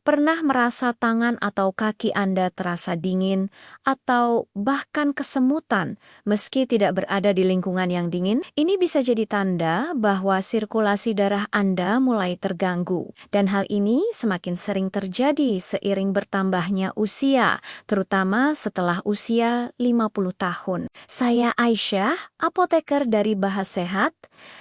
Pernah merasa tangan atau kaki Anda terasa dingin atau bahkan kesemutan meski tidak berada di lingkungan yang dingin? Ini bisa jadi tanda bahwa sirkulasi darah Anda mulai terganggu. Dan hal ini semakin sering terjadi seiring bertambahnya usia, terutama setelah usia 50 tahun. Saya Aisyah, apoteker dari Bahas Sehat,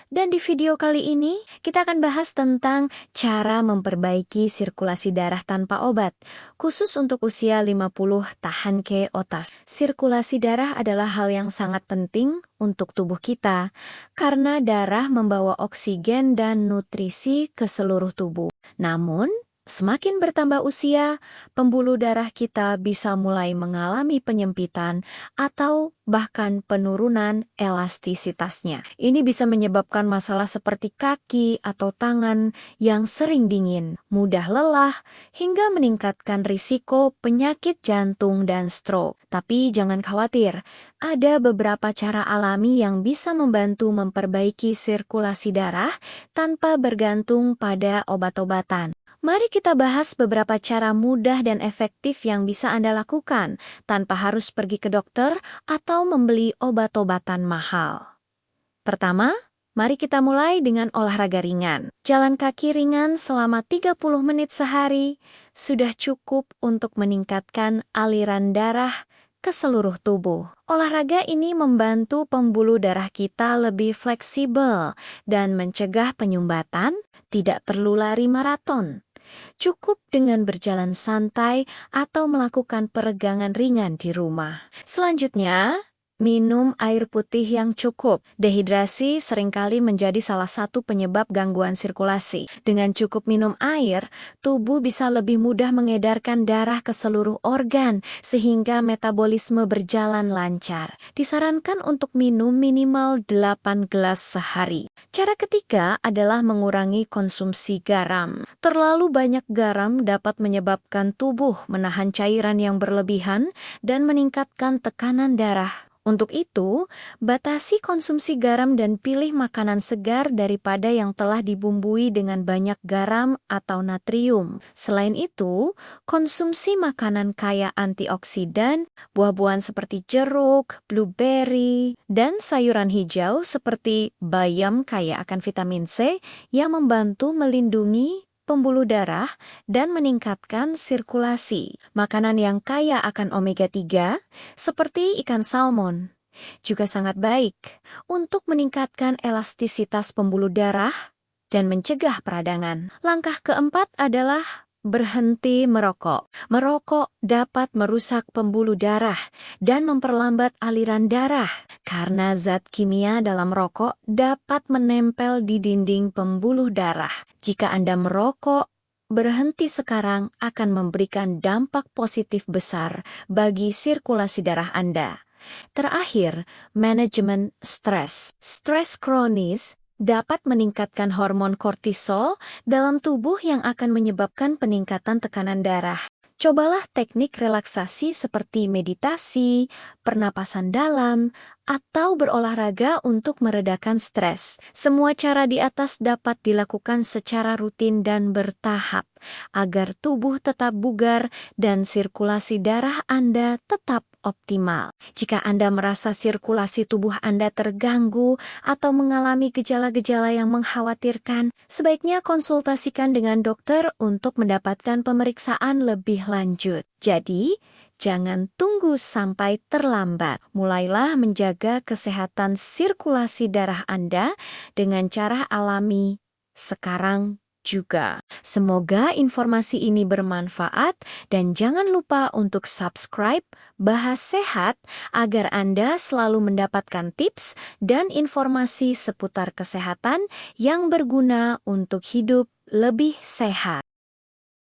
dan di video kali ini kita akan bahas tentang cara memperbaiki sirkulasi darah tanpa obat, khusus untuk usia 50 tahan ke otas. Sirkulasi darah adalah hal yang sangat penting untuk tubuh kita, karena darah membawa oksigen dan nutrisi ke seluruh tubuh. Namun, semakin bertambah usia, pembuluh darah kita bisa mulai mengalami penyempitan atau bahkan penurunan elastisitasnya. Ini bisa menyebabkan masalah seperti kaki atau tangan yang sering dingin, mudah lelah, hingga meningkatkan risiko penyakit jantung dan stroke. Tapi jangan khawatir, ada beberapa cara alami yang bisa membantu memperbaiki sirkulasi darah tanpa bergantung pada obat-obatan. Mari kita bahas beberapa cara mudah dan efektif yang bisa Anda lakukan tanpa harus pergi ke dokter atau membeli obat-obatan mahal. Pertama, mari kita mulai dengan olahraga ringan. Jalan kaki ringan selama 30 menit sehari sudah cukup untuk meningkatkan aliran darah ke seluruh tubuh. Olahraga ini membantu pembuluh darah kita lebih fleksibel dan mencegah penyumbatan, tidak perlu lari maraton. Cukup dengan berjalan santai atau melakukan peregangan ringan di rumah. Selanjutnya, minum air putih yang cukup. Dehidrasi seringkali menjadi salah satu penyebab gangguan sirkulasi. Dengan cukup minum air, tubuh bisa lebih mudah mengedarkan darah ke seluruh organ sehingga metabolisme berjalan lancar. Disarankan untuk minum minimal 8 gelas sehari. Cara ketiga adalah mengurangi konsumsi garam. Terlalu banyak garam dapat menyebabkan tubuh menahan cairan yang berlebihan dan meningkatkan tekanan darah. Untuk itu, batasi konsumsi garam dan pilih makanan segar daripada yang telah dibumbui dengan banyak garam atau natrium. Selain itu, konsumsi makanan kaya antioksidan, buah-buahan seperti jeruk, blueberry, dan sayuran hijau seperti bayam kaya akan vitamin C yang membantu melindungi pembuluh darah dan meningkatkan sirkulasi. Makanan yang kaya akan omega 3 seperti ikan salmon juga sangat baik untuk meningkatkan elastisitas pembuluh darah dan mencegah peradangan. Langkah keempat adalah berhenti merokok. Merokok dapat merusak pembuluh darah dan memperlambat aliran darah karena zat kimia dalam rokok dapat menempel di dinding pembuluh darah. Jika Anda merokok, berhenti sekarang akan memberikan dampak positif besar bagi sirkulasi darah Anda. Terakhir, manajemen stres. Stres kronis dapat meningkatkan hormon kortisol dalam tubuh yang akan menyebabkan peningkatan tekanan darah. Cobalah teknik relaksasi seperti meditasi, pernapasan dalam, atau berolahraga untuk meredakan stres. Semua cara di atas dapat dilakukan secara rutin dan bertahap agar tubuh tetap bugar dan sirkulasi darah Anda tetap optimal. Jika Anda merasa sirkulasi tubuh Anda terganggu atau mengalami gejala-gejala yang mengkhawatirkan, sebaiknya konsultasikan dengan dokter untuk mendapatkan pemeriksaan lebih lanjut. Jadi, jangan tunggu sampai terlambat. Mulailah menjaga kesehatan sirkulasi darah Anda dengan cara alami sekarang juga. Semoga informasi ini bermanfaat dan jangan lupa untuk subscribe Bahas Sehat agar Anda selalu mendapatkan tips dan informasi seputar kesehatan yang berguna untuk hidup lebih sehat.